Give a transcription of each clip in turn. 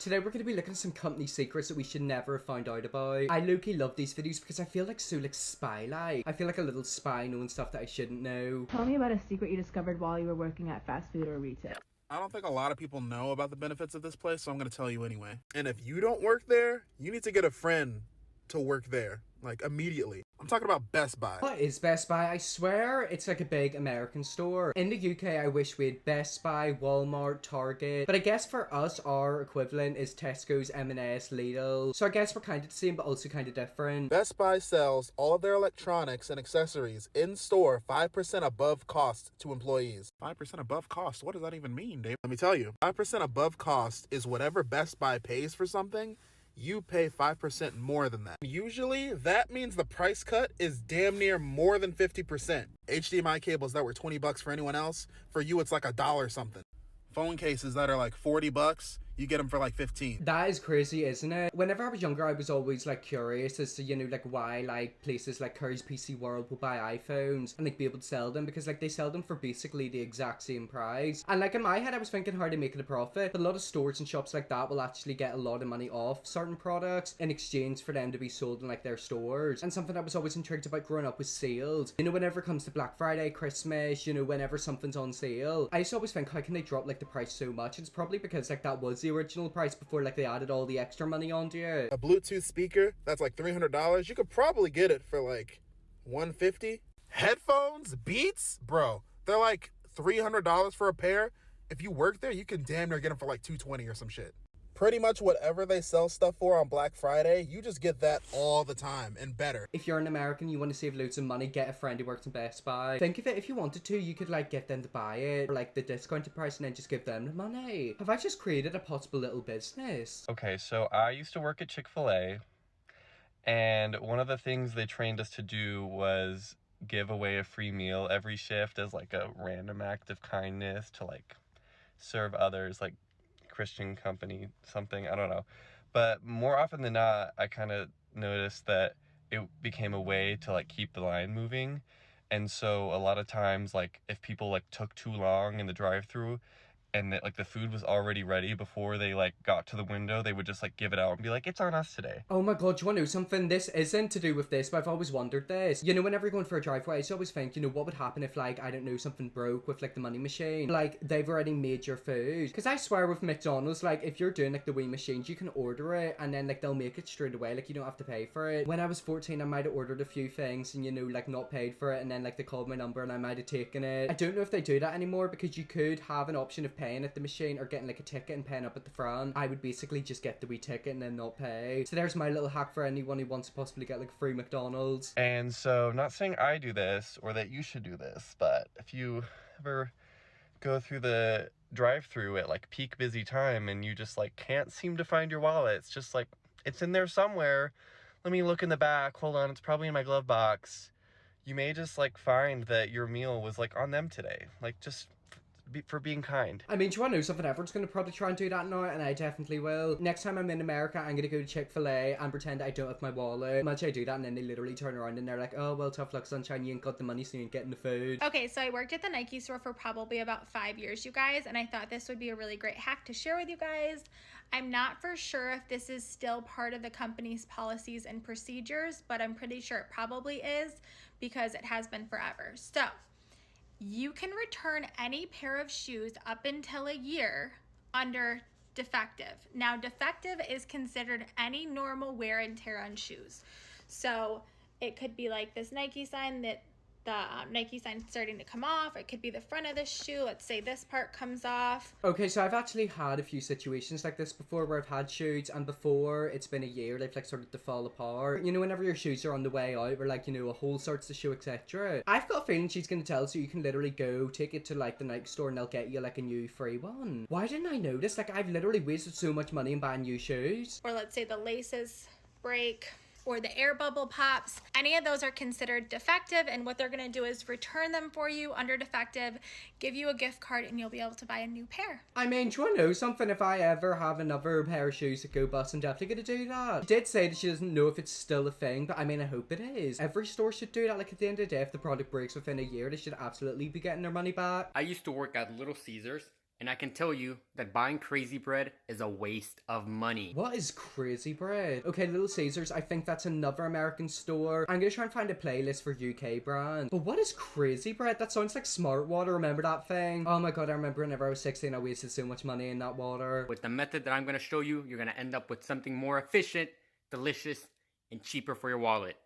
Today we're going to be looking at some company secrets that we should never have found out about. I low-key love these videos because I feel like so like spy-like. I feel like a little spy knowing stuff that I shouldn't know. Tell me about a secret you discovered while you were working at fast food or retail. I don't think a lot of people know about the benefits of this place, so I'm going to tell you anyway. And if you don't work there, you need to get a friend to work there, like immediately. I'm talking about Best Buy. What is Best Buy? I swear it's like a big American store. In the UK, I wish we had Best Buy, Walmart, Target. But I guess for us, our equivalent is Tesco's, M&S, Lidl. So I guess we're kind of the same, but also kind of different. Best Buy sells all of their electronics and accessories in store 5% above cost to employees. 5% above cost? What does that even mean, Dave? Let me tell you. 5% above cost is whatever Best Buy pays for something, you pay 5% more than that. Usually, that means the price cut is damn near more than 50%. HDMI cables that were $20 for anyone else, for you it's like $1 something. Phone cases that are like $40, you get them for like 15. That is crazy, isn't it? Whenever I was younger, I was always like curious as to, you know, like why like places like Curry's PC World will buy iPhones and like be able to sell them, because like they sell them for basically the exact same price. And like in my head, I was thinking how to make it a profit, but a lot of stores and shops like that will actually get a lot of money off certain products in exchange for them to be sold in like their stores. And something I was always intrigued about growing up was sales. You know, whenever it comes to Black Friday, Christmas, you know, whenever something's on sale, I used to always think, how can they drop like the price so much? It's probably because like that was the original price before like they added all the extra money onto it. A Bluetooth speaker that's like $300, you could probably get it for like $150. Headphones, Beats, bro, they're like $300 for a pair. If you work there, you can damn near get them for like $220 or some shit. Pretty much whatever they sell stuff for on Black Friday, you just get that all the time and better. If you're an American, you want to save loads of money, get a friend who works in Best Buy. Think of it, if you wanted to, you could like get them to buy it for like the discounted price and then just give them the money. Have I just created a possible little business? Okay, so I used to work at Chick-fil-A, and one of the things they trained us to do was give away a free meal every shift as like a random act of kindness to like serve others, like Christian company, something, I don't know. But more often than not, I kind of noticed that it became a way to like keep the line moving. And so a lot of times, like if people like took too long in the drive-thru and that like the food was already ready before they like got to the window, they would just like give it out and be like, it's on us today. Oh my god, do you want to know something? This isn't to do with this, but I've always wondered this. You know, whenever you're going for a driveway, I used to always think, you know, what would happen if like, I don't know, something broke with like the money machine? Like, they've already made your food. Because I swear with McDonald's, like if you're doing like the Wii machines, you can order it and then like they'll make it straight away, like you don't have to pay for it. When I was 14, I might have ordered a few things and, you know, like not paid for it, and then like they called my number and I might have taken it. I don't know if they do that anymore, because you could have an option of paying at the machine or getting like a ticket and paying up at the front. I would basically just get the Wii ticket and then not pay. So there's my little hack for anyone who wants to possibly get like free McDonald's. And so, not saying I do this or that you should do this, but if you ever go through the drive-thru at like peak busy time and you just like can't seem to find your wallet, it's just like, it's in there somewhere. Let me look in the back. Hold on, it's probably in my glove box. You may just like find that your meal was like on them today. Like just for being kind. I mean, do you want to know something? Everyone's going to probably try and do that now, and I definitely will. Next time I'm in America, I'm going to go to Chick-fil-A and pretend I don't have my wallet. Imagine I do that, and then they literally turn around and they're like, oh, well, tough luck, sunshine, you ain't got the money, so you ain't getting the food. Okay, so I worked at the Nike store for probably about 5 years, you guys, and I thought this would be a really great hack to share with you guys. I'm not for sure if this is still part of the company's policies and procedures, but I'm pretty sure it probably is because it has been forever. So you can return any pair of shoes up until a year under defective. Now, defective is considered any normal wear and tear on shoes. So it could be like this Nike sign that the Nike sign starting to come off. It could be the front of the shoe. Let's say this part comes off. Okay, so I've actually had a few situations like this before where I've had shoes and before it's been a year, they've like started to fall apart. You know, whenever your shoes are on the way out where like, you know, a hole starts to show, etc. I've got a feeling she's going to tell us, so you can literally go take it to like the Nike store and they'll get you like a new free one. Why didn't I notice? Like, I've literally wasted so much money in buying new shoes. Or let's say the laces break, or the air bubble pops. Any of those are considered defective, and what they're going to do is return them for you under defective, give you a gift card, and you'll be able to buy a new pair. I mean, do you want to know something? If I ever have another pair of shoes that go bust, I'm definitely going to do that. She did say that she doesn't know if it's still a thing, but I mean, I hope it is. Every store should do that. Like, at the end of the day, if the product breaks within a year, they should absolutely be getting their money back. I used to work at Little Caesars, And I can tell you that buying Crazy Bread is a waste of money. What is Crazy Bread? Okay, Little Caesars, I think that's another American store. I'm gonna try and find a playlist for UK brand. But what is Crazy Bread? That sounds like Smart Water, remember that thing? Oh my god, I remember whenever I was 16, I wasted so much money in that water. With the method that I'm going to show you, you're going to end up with something more efficient, delicious, and cheaper for your wallet.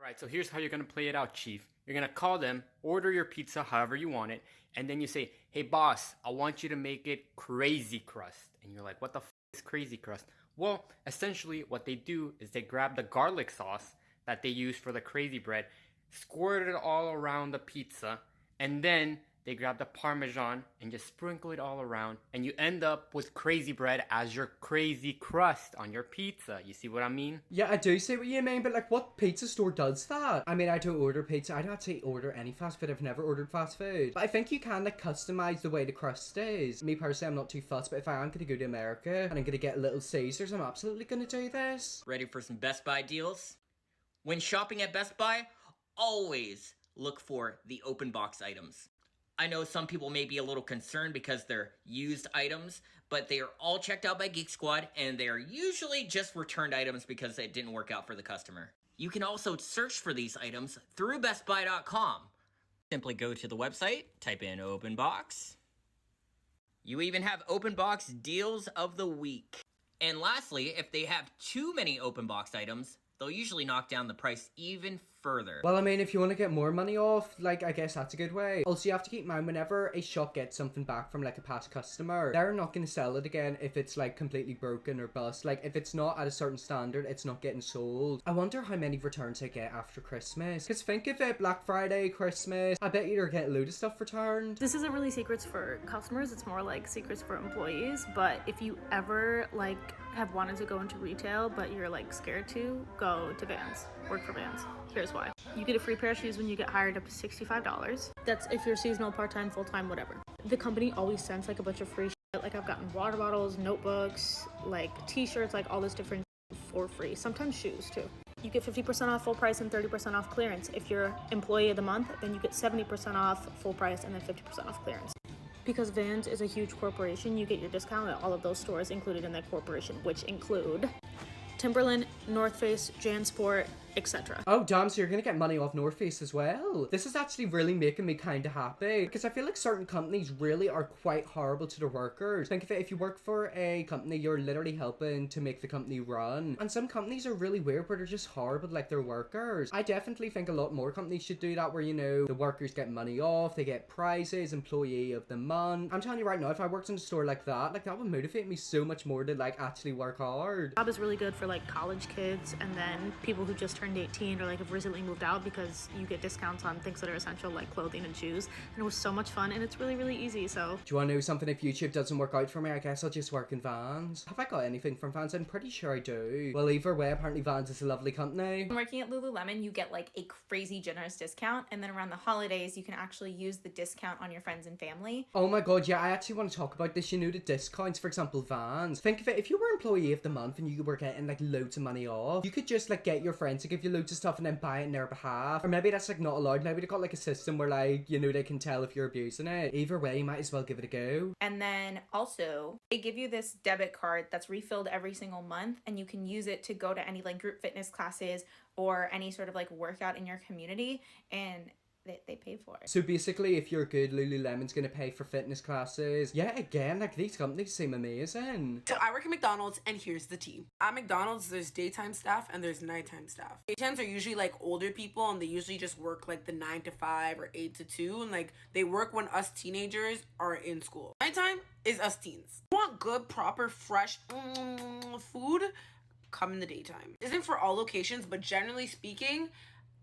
Alright, so here's how you're going to play it out, Chief. You're going to call them, order your pizza however you want it, and then you say, hey boss, I want you to make it crazy crust. And you're like, what the is crazy crust? Well, essentially what they do is they grab the garlic sauce that they use for the Crazy Bread, squirt it all around the pizza, and then they grab the Parmesan and just sprinkle it all around, and you end up with Crazy Bread as your crazy crust on your pizza. You see what I mean? Yeah, I do see what you mean, but like, what pizza store does that? I mean, I don't order pizza. I don't actually order any fast food. I've never ordered fast food. But I think you can like customize the way the crust is. Me personally, I'm not too fussed, but if I am gonna go to America and I'm gonna get Little Caesars, I'm absolutely gonna do this. Ready for some Best Buy deals? When shopping at Best Buy, always look for the open box items. I know some people may be a little concerned because they're used items, but they are all checked out by Geek Squad, and they are usually just returned items because it didn't work out for the customer. You can also search for these items through BestBuy.com. Simply go to the website, type in open box. You even have open box deals of the week. And lastly, if they have too many open box items, they'll usually knock down the price even further. Well, I mean, if you want to get more money off, like, I guess that's a good way. Also, you have to keep in mind, whenever a shop gets something back from, like, a past customer, they're not going to sell it again if it's, like, completely broken or bust. Like, if it's not at a certain standard, it's not getting sold. I wonder how many returns I get after Christmas. Because think of it, Black Friday, Christmas, I bet you're getting a load of stuff returned. This isn't really secrets for customers, it's more like secrets for employees, but if you ever, like, have wanted to go into retail, but you're, like, scared to, go to Vans. Work for Vans. Here's why. You get a free pair of shoes when you get hired up to $65. That's if you're seasonal, part-time, full-time, whatever. The company always sends like a bunch of free shit. Like I've gotten water bottles, notebooks, like t-shirts, like all this different for free. Sometimes shoes too. You get 50% off full price and 30% off clearance. If you're employee of the month, then you get 70% off full price and then 50% off clearance. Because Vans is a huge corporation, you get your discount at all of those stores included in that corporation, which include Timberland, North Face, JanSport, etc. Oh damn, so you're gonna get money off North Face as well. This is actually really making me kind of happy, because I feel like certain companies really are quite horrible to their workers. Think of it, if you work for a company, you're literally helping to make the company run, and some companies are really weird where they're just horrible to like their workers. I definitely think a lot more companies should do that, where, you know, the workers get money off, they get prizes, employee of the month. I'm telling you right now, if I worked in a store like that would motivate me so much more to like actually work hard. Job is really good for like college kids and then people who just turned 18 or like have recently moved out, because you get discounts on things that are essential like clothing and shoes, and it was so much fun and it's really, really easy. So do you want to know something? If YouTube doesn't work out for me, I guess I'll just work in Vans. Have I got anything from Vans? I'm pretty sure I do. Well, either way, apparently Vans is a lovely company. When working at Lululemon, you get like a crazy generous discount, and then around the holidays you can actually use the discount on your friends and family. Oh my god, yeah, I actually want to talk about this. You know, the discounts, for example, Vans. Think of it, if you were employee of the month and you were getting like loads of money off, you could just like get your friends to give you loads of stuff and then buy it in their behalf. Or maybe that's like not allowed. Maybe they got like a system where like, you know, they can tell if you're abusing it. Either way, you might as well give it a go. And then also they give you this debit card that's refilled every single month, and you can use it to go to any like group fitness classes or any sort of like workout in your community, and they pay for it. So basically, if you're good, Lululemon's gonna pay for fitness classes. Yeah, again, like these companies seem amazing. So I work at McDonald's, and here's the tea. At McDonald's, there's daytime staff and there's nighttime staff. Daytimes are usually like older people, and they usually just work like the 9 to 5 or 8 to 2, and like they work when us teenagers are in school. Nighttime is us teens. You want good, proper, fresh food? Come in the daytime. It isn't for all locations, but generally speaking,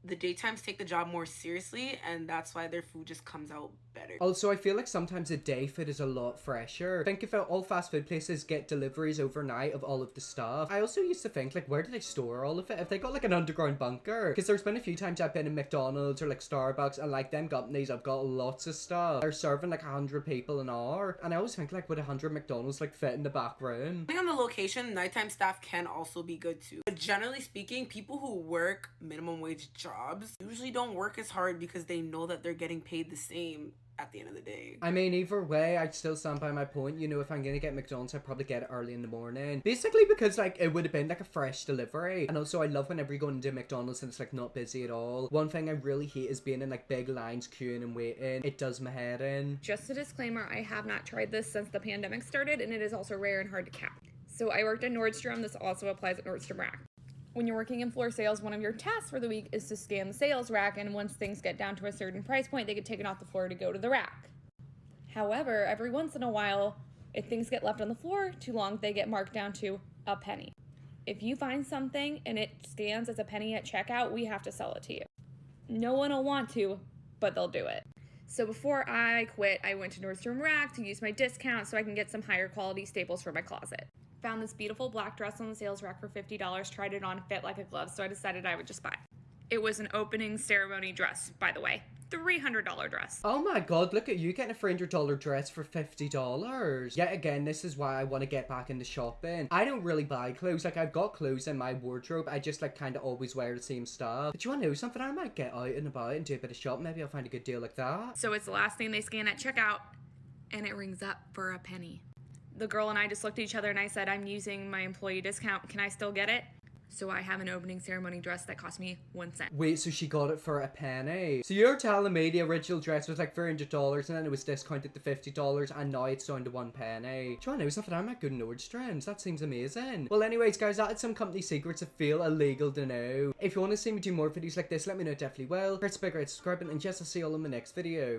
the daytimes take the job more seriously, and that's why their food just comes out better. Also, I feel like sometimes a day food is a lot fresher. Think if all fast food places get deliveries overnight of all of the stuff. I also used to think, like, where do they store all of it? If they got like an underground bunker? Because there's been a few times I've been in McDonald's or like Starbucks, and like them companies have got lots of stuff. They're serving like 100 people an hour, and I always think, like, would 100 McDonald's like fit in the back room? Depending on the location, nighttime staff can also be good too. But generally speaking, people who work minimum wage jobs usually don't work as hard because they know that they're getting paid the same at the end of the day. I mean, either way, I'd still stand by my point. You know, if I'm gonna get McDonald's, I'd probably get it early in the morning. Basically because, like, it would have been, like, a fresh delivery. And also, I love whenever you go into McDonald's and it's, like, not busy at all. One thing I really hate is being in, like, big lines, queuing and waiting. It does my head in. Just a disclaimer, I have not tried this since the pandemic started, and it is also rare and hard to cap. So I worked at Nordstrom. This also applies at Nordstrom Rack. When you're working in floor sales, one of your tasks for the week is to scan the sales rack, and once things get down to a certain price point, they get taken off the floor to go to the rack. However, every once in a while, if things get left on the floor too long, they get marked down to a penny. If you find something and it scans as a penny at checkout, we have to sell it to you. No one will want to, but they'll do it. So before I quit, I went to Nordstrom Rack to use my discount so I can get some higher quality staples for my closet. Found this beautiful black dress on the sales rack for $50, tried it on, fit like a glove, so I decided I would just buy it. It was an opening ceremony dress, by the way. $300 dress. Oh my god, look at you getting a $300 dress for $50. Yet again, this is why I want to get back into shopping. I don't really buy clothes. Like, I've got clothes in my wardrobe. I just, like, kind of always wear the same stuff. But you want to know something? I might get out and about and do a bit of shopping. Maybe I'll find a good deal like that. So it's the last thing they scan at checkout, and it rings up for a penny. The girl and I just looked at each other and I said, I'm using my employee discount. Can I still get it? So I have an opening ceremony dress that cost me 1 cent. Wait, so she got it for a penny? So you're telling me the original dress was like $300 and then it was discounted to $50 and now it's down to 1 penny? Do you want to know something? I might go to Nordstrom's. That seems amazing. Well, anyways, guys, that is some company secrets that feel illegal to know. If you want to see me do more videos like this, let me know, definitely will. Hit the big red subscribe button, and yes, I'll see you all in my next video.